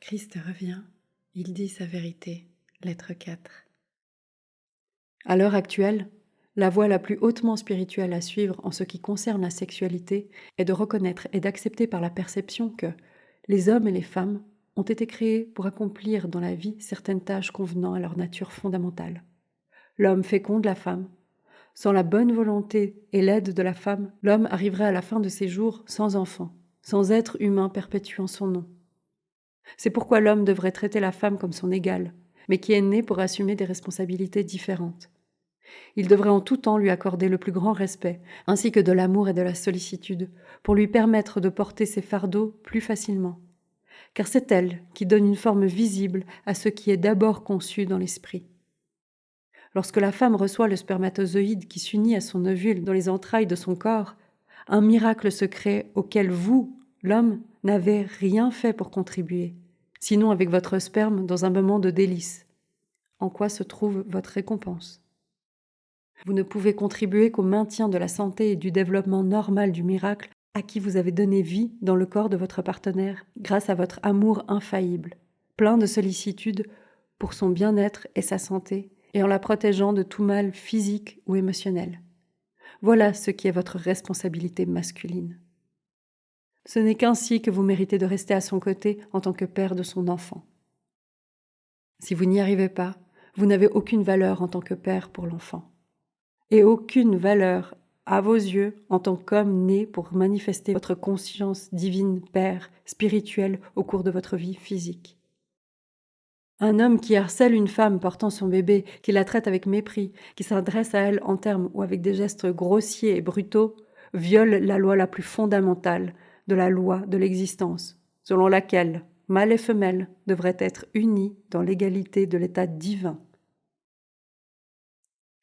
Christ revient, il dit sa vérité. Lettre 4. À l'heure actuelle, la voie la plus hautement spirituelle à suivre en ce qui concerne la sexualité est de reconnaître et d'accepter par la perception que les hommes et les femmes ont été créés pour accomplir dans la vie certaines tâches convenant à leur nature fondamentale. L'homme féconde la femme. Sans la bonne volonté et l'aide de la femme, l'homme arriverait à la fin de ses jours sans enfant, sans être humain perpétuant son nom. C'est pourquoi l'homme devrait traiter la femme comme son égale, mais qui est né pour assumer des responsabilités différentes. Il devrait en tout temps lui accorder le plus grand respect, ainsi que de l'amour et de la sollicitude, pour lui permettre de porter ses fardeaux plus facilement. Car c'est elle qui donne une forme visible à ce qui est d'abord conçu dans l'esprit. Lorsque la femme reçoit le spermatozoïde qui s'unit à son ovule dans les entrailles de son corps, un miracle se crée auquel vous, l'homme, n'avez rien fait pour contribuer, sinon avec votre sperme dans un moment de délice. En quoi se trouve votre récompense ? Vous ne pouvez contribuer qu'au maintien de la santé et du développement normal du miracle à qui vous avez donné vie dans le corps de votre partenaire grâce à votre amour infaillible, plein de sollicitude pour son bien-être et sa santé, et en la protégeant de tout mal physique ou émotionnel. Voilà ce qui est votre responsabilité masculine. Ce n'est qu'ainsi que vous méritez de rester à son côté en tant que père de son enfant. Si vous n'y arrivez pas, vous n'avez aucune valeur en tant que père pour l'enfant. Et aucune valeur à vos yeux en tant qu'homme né pour manifester votre conscience divine, père, spirituelle au cours de votre vie physique. Un homme qui harcèle une femme portant son bébé, qui la traite avec mépris, qui s'adresse à elle en termes ou avec des gestes grossiers et brutaux, viole la loi la plus fondamentale de la loi de l'existence, selon laquelle mâle et femelle devraient être unis dans l'égalité de l'état divin.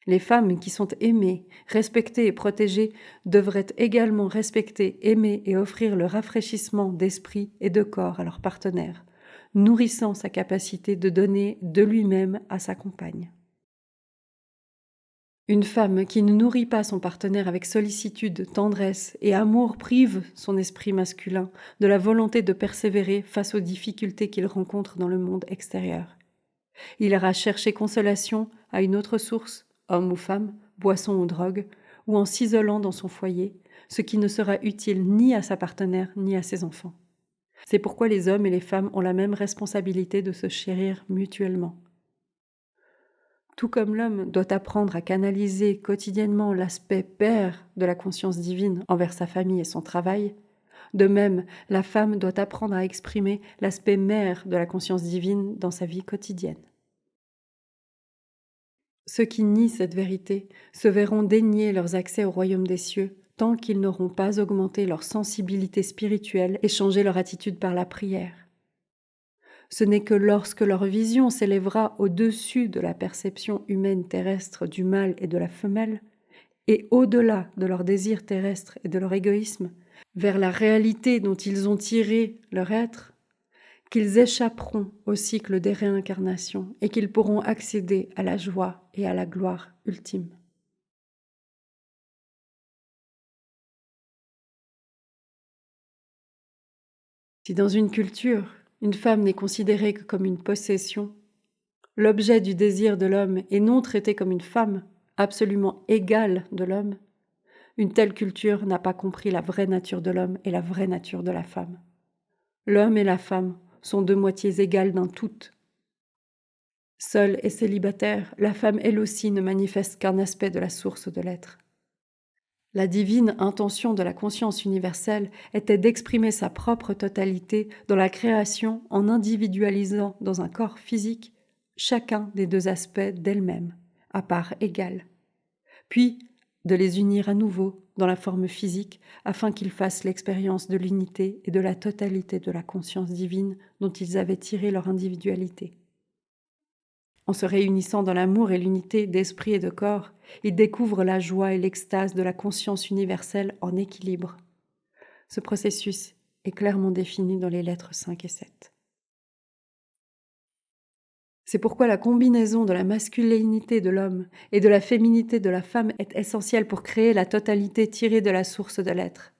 Les femmes qui sont aimées, respectées et protégées devraient également respecter, aimer et offrir le rafraîchissement d'esprit et de corps à leur partenaire, nourrissant sa capacité de donner de lui-même à sa compagne. Une femme qui ne nourrit pas son partenaire avec sollicitude, tendresse et amour prive son esprit masculin de la volonté de persévérer face aux difficultés qu'il rencontre dans le monde extérieur. Il ira chercher consolation à une autre source, homme ou femme, boisson ou drogue, ou en s'isolant dans son foyer, ce qui ne sera utile ni à sa partenaire ni à ses enfants. C'est pourquoi les hommes et les femmes ont la même responsabilité de se chérir mutuellement. Tout comme l'homme doit apprendre à canaliser quotidiennement l'aspect père de la conscience divine envers sa famille et son travail, de même, la femme doit apprendre à exprimer l'aspect mère de la conscience divine dans sa vie quotidienne. Ceux qui nient cette vérité se verront dénier leurs accès au royaume des cieux tant qu'ils n'auront pas augmenté leur sensibilité spirituelle et changé leur attitude par la prière. Ce n'est que lorsque leur vision s'élèvera au-dessus de la perception humaine terrestre du mâle et de la femelle, et au-delà de leur désir terrestre et de leur égoïsme, vers la réalité dont ils ont tiré leur être, qu'ils échapperont au cycle des réincarnations et qu'ils pourront accéder à la joie et à la gloire ultime. Si dans une culture, une femme n'est considérée que comme une possession, l'objet du désir de l'homme et non traité comme une femme absolument égale de l'homme, une telle culture n'a pas compris la vraie nature de l'homme et la vraie nature de la femme. L'homme et la femme sont deux moitiés égales d'un tout. Seule et célibataire, la femme elle aussi ne manifeste qu'un aspect de la source de l'être. La divine intention de la conscience universelle était d'exprimer sa propre totalité dans la création en individualisant dans un corps physique chacun des deux aspects d'elle-même, à part égale, puis de les unir à nouveau dans la forme physique afin qu'ils fassent l'expérience de l'unité et de la totalité de la conscience divine dont ils avaient tiré leur individualité. En se réunissant dans l'amour et l'unité d'esprit et de corps, ils découvrent la joie et l'extase de la conscience universelle en équilibre. Ce processus est clairement défini dans les lettres 5 et 7. C'est pourquoi la combinaison de la masculinité de l'homme et de la féminité de la femme est essentielle pour créer la totalité tirée de la source de l'être.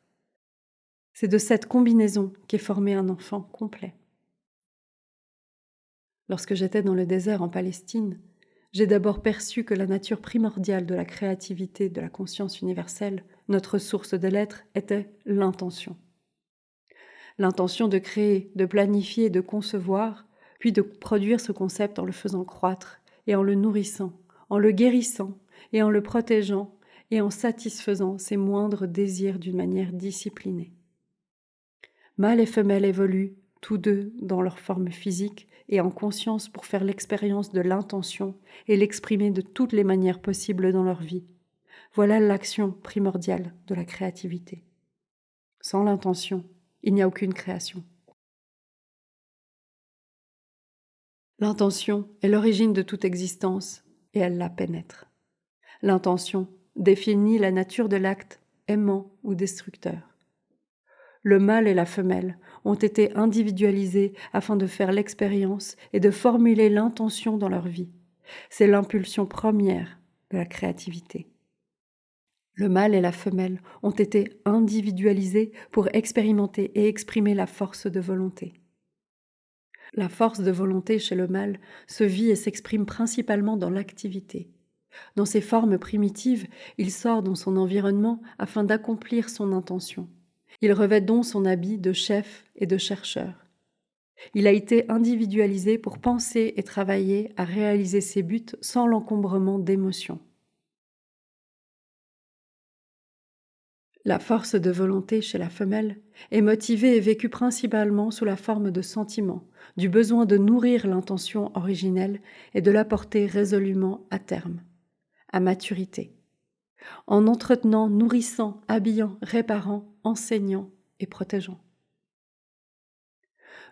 C'est de cette combinaison qu'est formé un enfant complet. Lorsque j'étais dans le désert en Palestine, j'ai d'abord perçu que la nature primordiale de la créativité de la conscience universelle, notre source de l'être, était l'intention. L'intention de créer, de planifier, de concevoir, puis de produire ce concept en le faisant croître et en le nourrissant, en le guérissant et en le protégeant et en satisfaisant ses moindres désirs d'une manière disciplinée. Mâle et femelle évoluent, tous deux dans leur forme physique et en conscience pour faire l'expérience de l'intention et l'exprimer de toutes les manières possibles dans leur vie. Voilà l'action primordiale de la créativité. Sans l'intention, il n'y a aucune création. L'intention est l'origine de toute existence et elle la pénètre. L'intention définit la nature de l'acte aimant ou destructeur. Le mâle et la femelle ont été individualisés afin de faire l'expérience et de formuler l'intention dans leur vie. C'est l'impulsion première de la créativité. Le mâle et la femelle ont été individualisés pour expérimenter et exprimer la force de volonté. La force de volonté chez le mâle se vit et s'exprime principalement dans l'activité. Dans ses formes primitives, il sort dans son environnement afin d'accomplir son intention. Il revêt donc son habit de chef et de chercheur. Il a été individualisé pour penser et travailler à réaliser ses buts sans l'encombrement d'émotions. La force de volonté chez la femelle est motivée et vécue principalement sous la forme de sentiments, du besoin de nourrir l'intention originelle et de la porter résolument à terme, à maturité, en entretenant, nourrissant, habillant, réparant, enseignant et protégeant.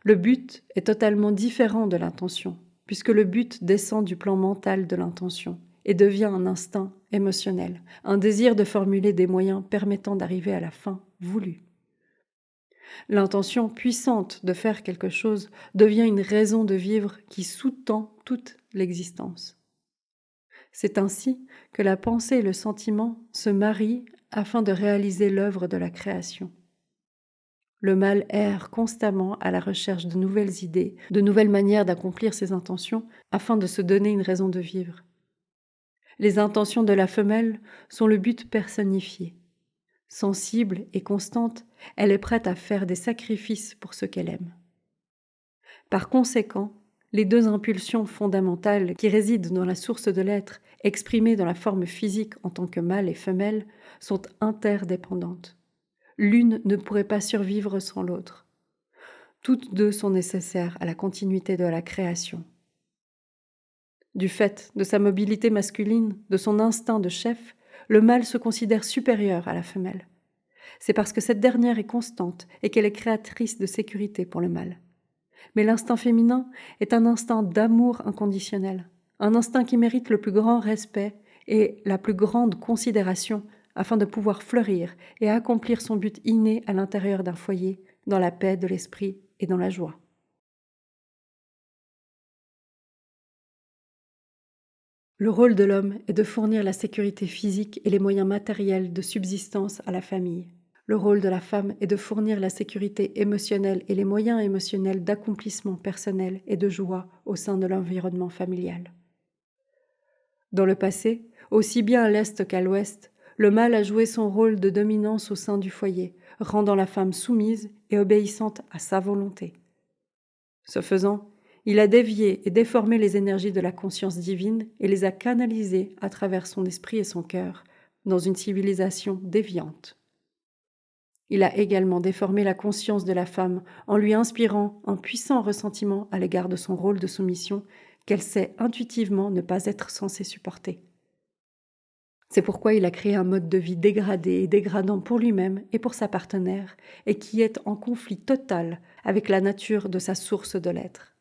Le but est totalement différent de l'intention, puisque le but descend du plan mental de l'intention et devient un instinct émotionnel, un désir de formuler des moyens permettant d'arriver à la fin voulue. L'intention puissante de faire quelque chose devient une raison de vivre qui sous-tend toute l'existence. C'est ainsi que la pensée et le sentiment se marient afin de réaliser l'œuvre de la création. Le mâle erre constamment à la recherche de nouvelles idées, de nouvelles manières d'accomplir ses intentions afin de se donner une raison de vivre. Les intentions de la femelle sont le but personnifié. Sensible et constante, elle est prête à faire des sacrifices pour ce qu'elle aime. Par conséquent, les deux impulsions fondamentales qui résident dans la source de l'être, exprimées dans la forme physique en tant que mâle et femelle, sont interdépendantes. L'une ne pourrait pas survivre sans l'autre. Toutes deux sont nécessaires à la continuité de la création. Du fait de sa mobilité masculine, de son instinct de chef, le mâle se considère supérieur à la femelle. C'est parce que cette dernière est constante et qu'elle est créatrice de sécurité pour le mâle. Mais l'instinct féminin est un instinct d'amour inconditionnel, un instinct qui mérite le plus grand respect et la plus grande considération afin de pouvoir fleurir et accomplir son but inné à l'intérieur d'un foyer, dans la paix de l'esprit et dans la joie. Le rôle de l'homme est de fournir la sécurité physique et les moyens matériels de subsistance à la famille. Le rôle de la femme est de fournir la sécurité émotionnelle et les moyens émotionnels d'accomplissement personnel et de joie au sein de l'environnement familial. Dans le passé, aussi bien à l'Est qu'à l'Ouest, le mâle a joué son rôle de dominance au sein du foyer, rendant la femme soumise et obéissante à sa volonté. Ce faisant, il a dévié et déformé les énergies de la conscience divine et les a canalisées à travers son esprit et son cœur dans une civilisation déviante. Il a également déformé la conscience de la femme en lui inspirant un puissant ressentiment à l'égard de son rôle de soumission qu'elle sait intuitivement ne pas être censée supporter. C'est pourquoi il a créé un mode de vie dégradé et dégradant pour lui-même et pour sa partenaire et qui est en conflit total avec la nature de sa source de l'être.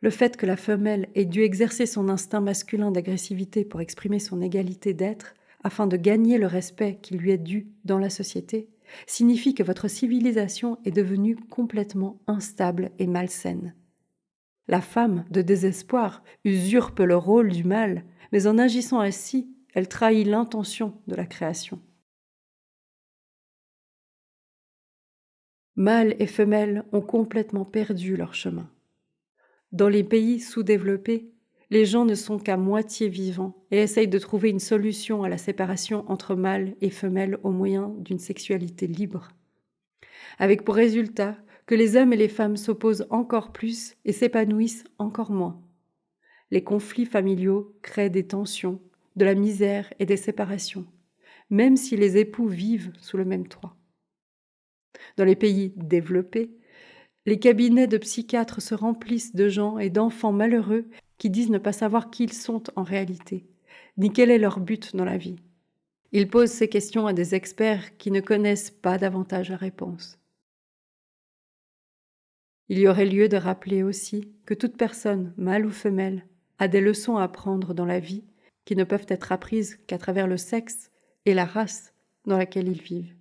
Le fait que la femelle ait dû exercer son instinct masculin d'agressivité pour exprimer son égalité d'être, afin de gagner le respect qui lui est dû dans la société, signifie que votre civilisation est devenue complètement instable et malsaine. La femme, de désespoir, usurpe le rôle du mâle, mais en agissant ainsi, elle trahit l'intention de la création. Mâle et femelle ont complètement perdu leur chemin. Dans les pays sous-développés, les gens ne sont qu'à moitié vivants et essayent de trouver une solution à la séparation entre mâle et femelle au moyen d'une sexualité libre, avec pour résultat que les hommes et les femmes s'opposent encore plus et s'épanouissent encore moins. Les conflits familiaux créent des tensions, de la misère et des séparations, même si les époux vivent sous le même toit. Dans les pays développés, les cabinets de psychiatres se remplissent de gens et d'enfants malheureux qui disent ne pas savoir qui ils sont en réalité, ni quel est leur but dans la vie. Ils posent ces questions à des experts qui ne connaissent pas davantage la réponse. Il y aurait lieu de rappeler aussi que toute personne, mâle ou femelle, a des leçons à apprendre dans la vie qui ne peuvent être apprises qu'à travers le sexe et la race dans laquelle ils vivent.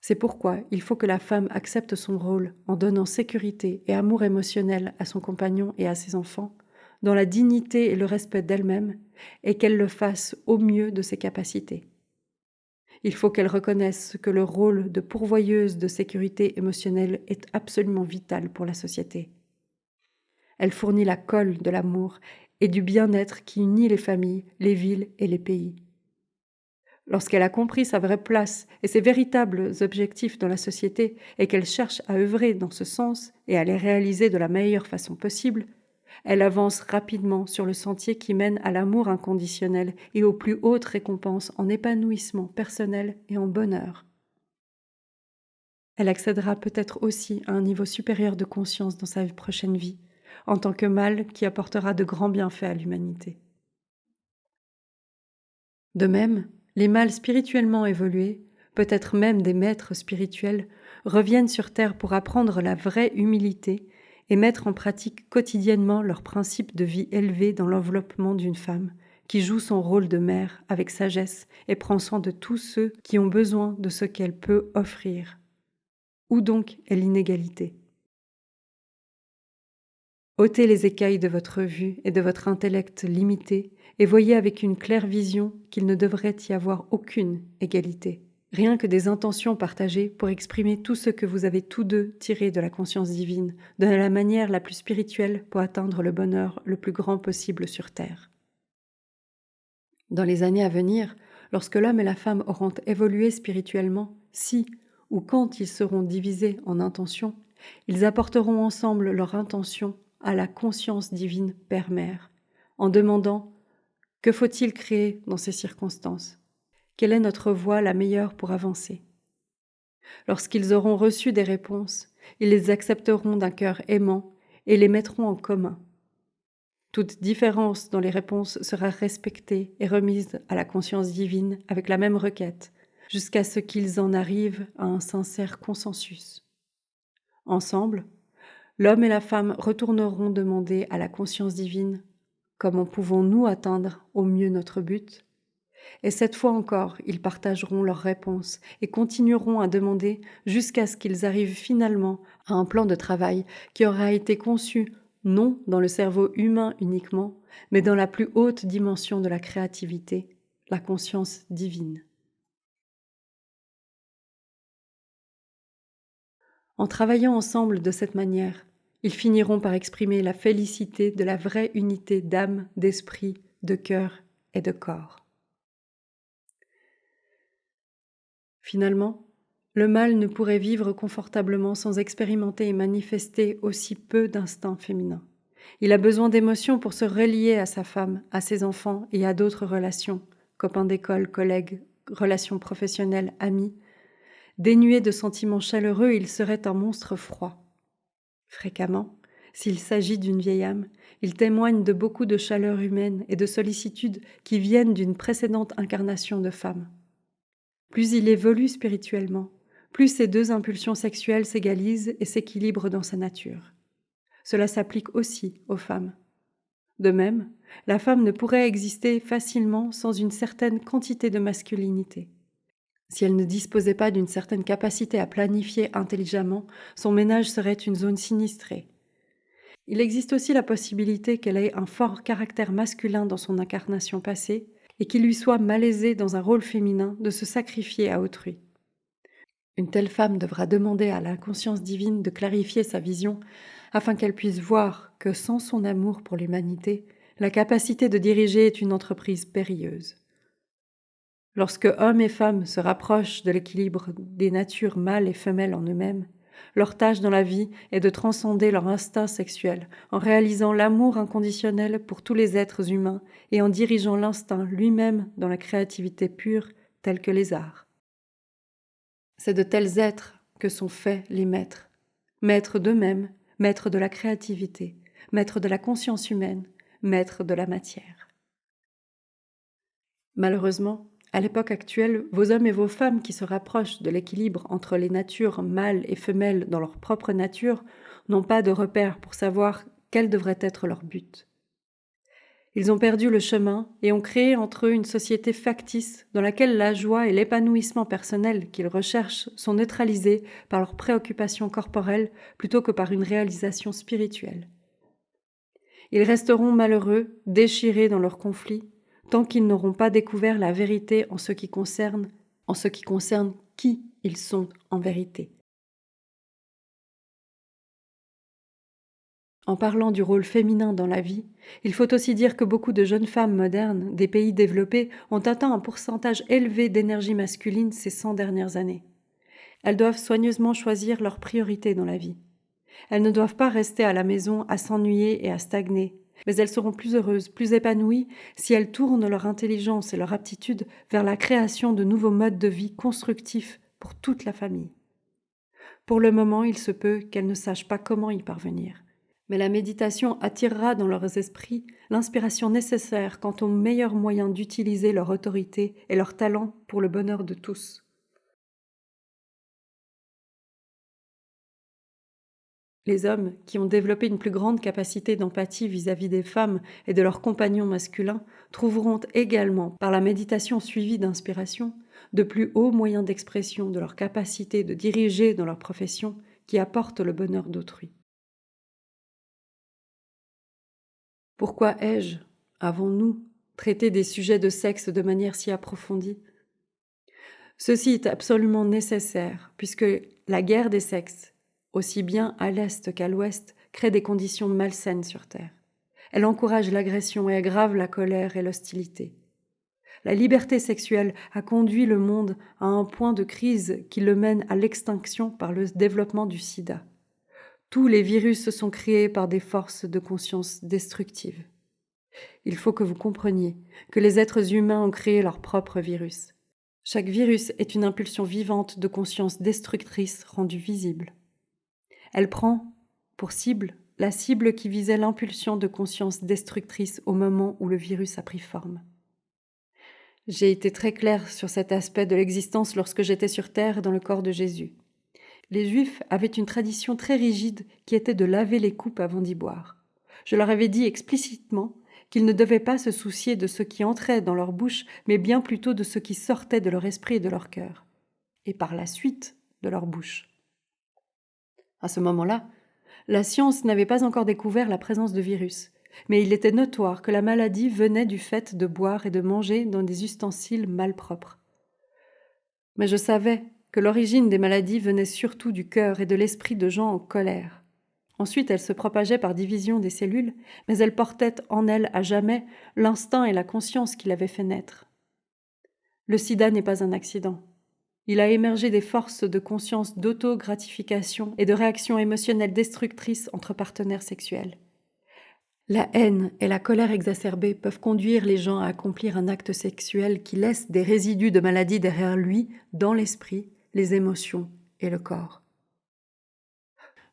C'est pourquoi il faut que la femme accepte son rôle en donnant sécurité et amour émotionnel à son compagnon et à ses enfants, dans la dignité et le respect d'elle-même, et qu'elle le fasse au mieux de ses capacités. Il faut qu'elle reconnaisse que le rôle de pourvoyeuse de sécurité émotionnelle est absolument vital pour la société. Elle fournit la colle de l'amour et du bien-être qui unit les familles, les villes et les pays. Lorsqu'elle a compris sa vraie place et ses véritables objectifs dans la société et qu'elle cherche à œuvrer dans ce sens et à les réaliser de la meilleure façon possible, elle avance rapidement sur le sentier qui mène à l'amour inconditionnel et aux plus hautes récompenses en épanouissement personnel et en bonheur. Elle accédera peut-être aussi à un niveau supérieur de conscience dans sa prochaine vie, en tant que mâle qui apportera de grands bienfaits à l'humanité. De même, les mâles spirituellement évolués, peut-être même des maîtres spirituels, reviennent sur Terre pour apprendre la vraie humilité et mettre en pratique quotidiennement leurs principes de vie élevés dans l'enveloppement d'une femme, qui joue son rôle de mère avec sagesse et prend soin de tous ceux qui ont besoin de ce qu'elle peut offrir. Où donc est l'inégalité ? Ôtez les écailles de votre vue et de votre intellect limité et voyez avec une claire vision qu'il ne devrait y avoir aucune égalité, rien que des intentions partagées pour exprimer tout ce que vous avez tous deux tiré de la conscience divine, de la manière la plus spirituelle pour atteindre le bonheur le plus grand possible sur Terre. Dans les années à venir, lorsque l'homme et la femme auront évolué spirituellement, si ou quand ils seront divisés en intentions, ils apporteront ensemble leur intention à la conscience divine Père-Mère, en demandant « Que faut-il créer dans ces circonstances ? Quelle est notre voie la meilleure pour avancer ?» Lorsqu'ils auront reçu des réponses, ils les accepteront d'un cœur aimant et les mettront en commun. Toute différence dans les réponses sera respectée et remise à la conscience divine avec la même requête, jusqu'à ce qu'ils en arrivent à un sincère consensus. Ensemble, l'homme et la femme retourneront demander à la conscience divine « Comment pouvons-nous atteindre au mieux notre but ?» Et cette fois encore, ils partageront leurs réponses et continueront à demander jusqu'à ce qu'ils arrivent finalement à un plan de travail qui aura été conçu non dans le cerveau humain uniquement, mais dans la plus haute dimension de la créativité, la conscience divine. En travaillant ensemble de cette manière, ils finiront par exprimer la félicité de la vraie unité d'âme, d'esprit, de cœur et de corps. Finalement, le mâle ne pourrait vivre confortablement sans expérimenter et manifester aussi peu d'instinct féminin. Il a besoin d'émotions pour se relier à sa femme, à ses enfants et à d'autres relations, copains d'école, collègues, relations professionnelles, amis. Dénué de sentiments chaleureux, il serait un monstre froid. Fréquemment, s'il s'agit d'une vieille âme, il témoigne de beaucoup de chaleur humaine et de sollicitude qui viennent d'une précédente incarnation de femme. Plus il évolue spirituellement, plus ces deux impulsions sexuelles s'égalisent et s'équilibrent dans sa nature. Cela s'applique aussi aux femmes. De même, la femme ne pourrait exister facilement sans une certaine quantité de masculinité. Si elle ne disposait pas d'une certaine capacité à planifier intelligemment, son ménage serait une zone sinistrée. Il existe aussi la possibilité qu'elle ait un fort caractère masculin dans son incarnation passée et qu'il lui soit malaisé dans un rôle féminin de se sacrifier à autrui. Une telle femme devra demander à la conscience divine de clarifier sa vision afin qu'elle puisse voir que sans son amour pour l'humanité, la capacité de diriger est une entreprise périlleuse. Lorsque hommes et femmes se rapprochent de l'équilibre des natures mâles et femelles en eux-mêmes, leur tâche dans la vie est de transcender leur instinct sexuel en réalisant l'amour inconditionnel pour tous les êtres humains et en dirigeant l'instinct lui-même dans la créativité pure telle que les arts. C'est de tels êtres que sont faits les maîtres, maîtres d'eux-mêmes, maîtres de la créativité, maîtres de la conscience humaine, maîtres de la matière. Malheureusement, à l'époque actuelle, vos hommes et vos femmes qui se rapprochent de l'équilibre entre les natures mâles et femelles dans leur propre nature n'ont pas de repères pour savoir quel devrait être leur but. Ils ont perdu le chemin et ont créé entre eux une société factice dans laquelle la joie et l'épanouissement personnel qu'ils recherchent sont neutralisés par leurs préoccupations corporelles plutôt que par une réalisation spirituelle. Ils resteront malheureux, déchirés dans leurs conflits, tant qu'ils n'auront pas découvert la vérité en ce qui concerne qui ils sont en vérité. En parlant du rôle féminin dans la vie, il faut aussi dire que beaucoup de jeunes femmes modernes des pays développés ont atteint un pourcentage élevé d'énergie masculine ces 100 dernières années. Elles doivent soigneusement choisir leurs priorités dans la vie. Elles ne doivent pas rester à la maison à s'ennuyer et à stagner, mais elles seront plus heureuses, plus épanouies si elles tournent leur intelligence et leur aptitude vers la création de nouveaux modes de vie constructifs pour toute la famille. Pour le moment, il se peut qu'elles ne sachent pas comment y parvenir. Mais la méditation attirera dans leurs esprits l'inspiration nécessaire quant aux meilleurs moyens d'utiliser leur autorité et leur talent pour le bonheur de tous. Les hommes, qui ont développé une plus grande capacité d'empathie vis-à-vis des femmes et de leurs compagnons masculins, trouveront également, par la méditation suivie d'inspiration, de plus hauts moyens d'expression de leur capacité de diriger dans leur profession qui apportent le bonheur d'autrui. Pourquoi ai-je, avons-nous, traité des sujets de sexe de manière si approfondie ? Ceci est absolument nécessaire, puisque la guerre des sexes, aussi bien à l'Est qu'à l'Ouest, crée des conditions malsaines sur Terre. Elle encourage l'agression et aggrave la colère et l'hostilité. La liberté sexuelle a conduit le monde à un point de crise qui le mène à l'extinction par le développement du sida. Tous les virus sont créés par des forces de conscience destructives. Il faut que vous compreniez que les êtres humains ont créé leur propre virus. Chaque virus est une impulsion vivante de conscience destructrice rendue visible. Elle prend pour cible la cible qui visait l'impulsion de conscience destructrice au moment où le virus a pris forme. J'ai été très claire sur cet aspect de l'existence lorsque j'étais sur Terre dans le corps de Jésus. Les Juifs avaient une tradition très rigide qui était de laver les coupes avant d'y boire. Je leur avais dit explicitement qu'ils ne devaient pas se soucier de ce qui entrait dans leur bouche, mais bien plutôt de ce qui sortait de leur esprit et de leur cœur, et par la suite de leur bouche. À ce moment-là, la science n'avait pas encore découvert la présence de virus, mais il était notoire que la maladie venait du fait de boire et de manger dans des ustensiles malpropres. Mais je savais que l'origine des maladies venait surtout du cœur et de l'esprit de gens en colère. Ensuite, elle se propageait par division des cellules, mais elle portait en elle à jamais l'instinct et la conscience qui l'avaient fait naître. Le sida n'est pas un accident. Il a émergé des forces de conscience d'auto-gratification et de réactions émotionnelles destructrices entre partenaires sexuels. La haine et la colère exacerbée peuvent conduire les gens à accomplir un acte sexuel qui laisse des résidus de maladie derrière lui dans l'esprit, les émotions et le corps.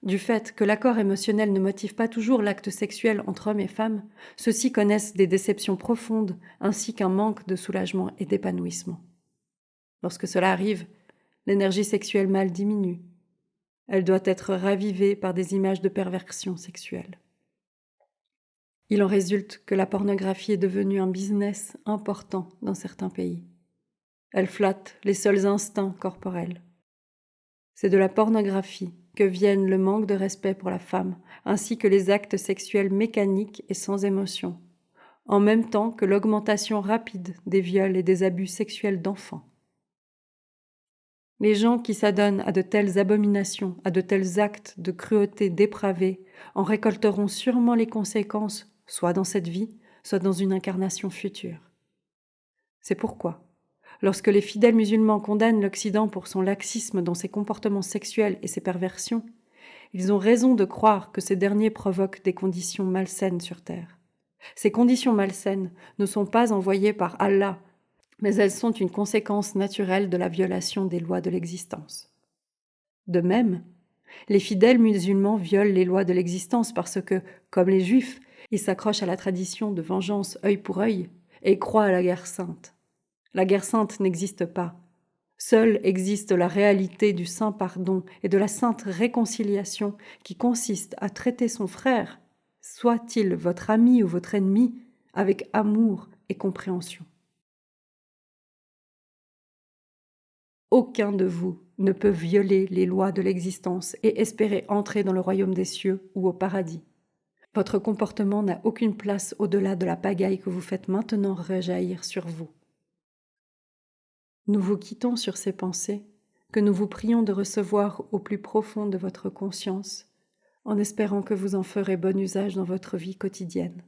Du fait que l'accord émotionnel ne motive pas toujours l'acte sexuel entre hommes et femmes, ceux-ci connaissent des déceptions profondes ainsi qu'un manque de soulagement et d'épanouissement. Lorsque cela arrive, l'énergie sexuelle mâle diminue. Elle doit être ravivée par des images de perversion sexuelle. Il en résulte que la pornographie est devenue un business important dans certains pays. Elle flatte les seuls instincts corporels. C'est de la pornographie que viennent le manque de respect pour la femme, ainsi que les actes sexuels mécaniques et sans émotion, en même temps que l'augmentation rapide des viols et des abus sexuels d'enfants. Les gens qui s'adonnent à de telles abominations, à de tels actes de cruauté dépravée, en récolteront sûrement les conséquences, soit dans cette vie, soit dans une incarnation future. C'est pourquoi, lorsque les fidèles musulmans condamnent l'Occident pour son laxisme dans ses comportements sexuels et ses perversions, ils ont raison de croire que ces derniers provoquent des conditions malsaines sur Terre. Ces conditions malsaines ne sont pas envoyées par Allah, mais elles sont une conséquence naturelle de la violation des lois de l'existence. De même, les fidèles musulmans violent les lois de l'existence parce que, comme les Juifs, ils s'accrochent à la tradition de vengeance œil pour œil et croient à la guerre sainte. La guerre sainte n'existe pas. Seule existe la réalité du saint pardon et de la sainte réconciliation qui consiste à traiter son frère, soit-il votre ami ou votre ennemi, avec amour et compréhension. Aucun de vous ne peut violer les lois de l'existence et espérer entrer dans le royaume des cieux ou au paradis. Votre comportement n'a aucune place au-delà de la pagaille que vous faites maintenant rejaillir sur vous. Nous vous quittons sur ces pensées que nous vous prions de recevoir au plus profond de votre conscience, en espérant que vous en ferez bon usage dans votre vie quotidienne.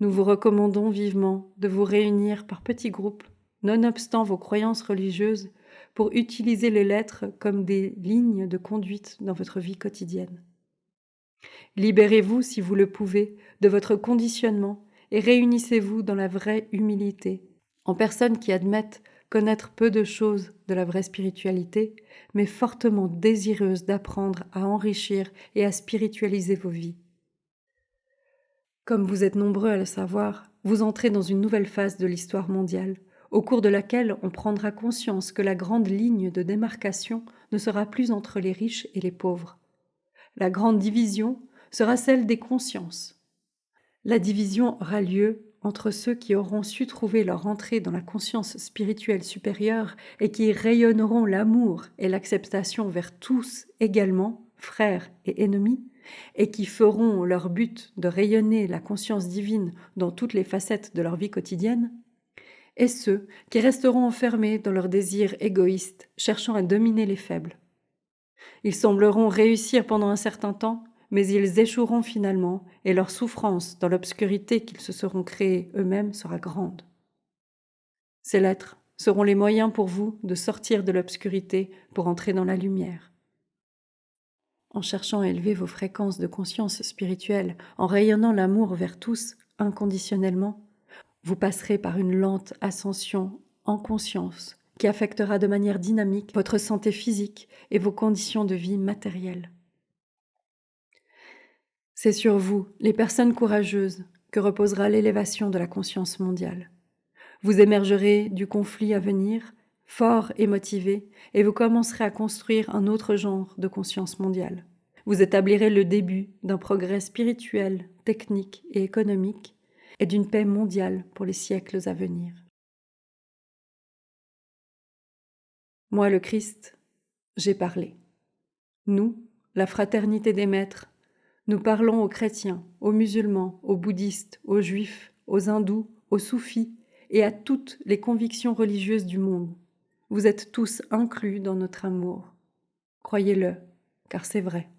Nous vous recommandons vivement de vous réunir par petits groupes, nonobstant vos croyances religieuses, pour utiliser les lettres comme des lignes de conduite dans votre vie quotidienne. Libérez-vous, si vous le pouvez, de votre conditionnement et réunissez-vous dans la vraie humilité, en personnes qui admettent connaître peu de choses de la vraie spiritualité, mais fortement désireuses d'apprendre à enrichir et à spiritualiser vos vies. Comme vous êtes nombreux à le savoir, vous entrez dans une nouvelle phase de l'histoire mondiale, au cours de laquelle on prendra conscience que la grande ligne de démarcation ne sera plus entre les riches et les pauvres. La grande division sera celle des consciences. La division aura lieu entre ceux qui auront su trouver leur entrée dans la conscience spirituelle supérieure et qui rayonneront l'amour et l'acceptation vers tous également, frères et ennemis, et qui feront leur but de rayonner la conscience divine dans toutes les facettes de leur vie quotidienne, et ceux qui resteront enfermés dans leurs désirs égoïstes, cherchant à dominer les faibles. Ils sembleront réussir pendant un certain temps, mais ils échoueront finalement, et leur souffrance dans l'obscurité qu'ils se seront créée eux-mêmes sera grande. Ces lettres seront les moyens pour vous de sortir de l'obscurité pour entrer dans la lumière. En cherchant à élever vos fréquences de conscience spirituelle, en rayonnant l'amour vers tous inconditionnellement, vous passerez par une lente ascension en conscience qui affectera de manière dynamique votre santé physique et vos conditions de vie matérielles. C'est sur vous, les personnes courageuses, que reposera l'élévation de la conscience mondiale. Vous émergerez du conflit à venir, fort et motivé, et vous commencerez à construire un autre genre de conscience mondiale. Vous établirez le début d'un progrès spirituel, technique et économique, et d'une paix mondiale pour les siècles à venir. Moi, le Christ, j'ai parlé. Nous, la fraternité des maîtres, nous parlons aux chrétiens, aux musulmans, aux bouddhistes, aux juifs, aux hindous, aux soufis et à toutes les convictions religieuses du monde. Vous êtes tous inclus dans notre amour. Croyez-le, car c'est vrai.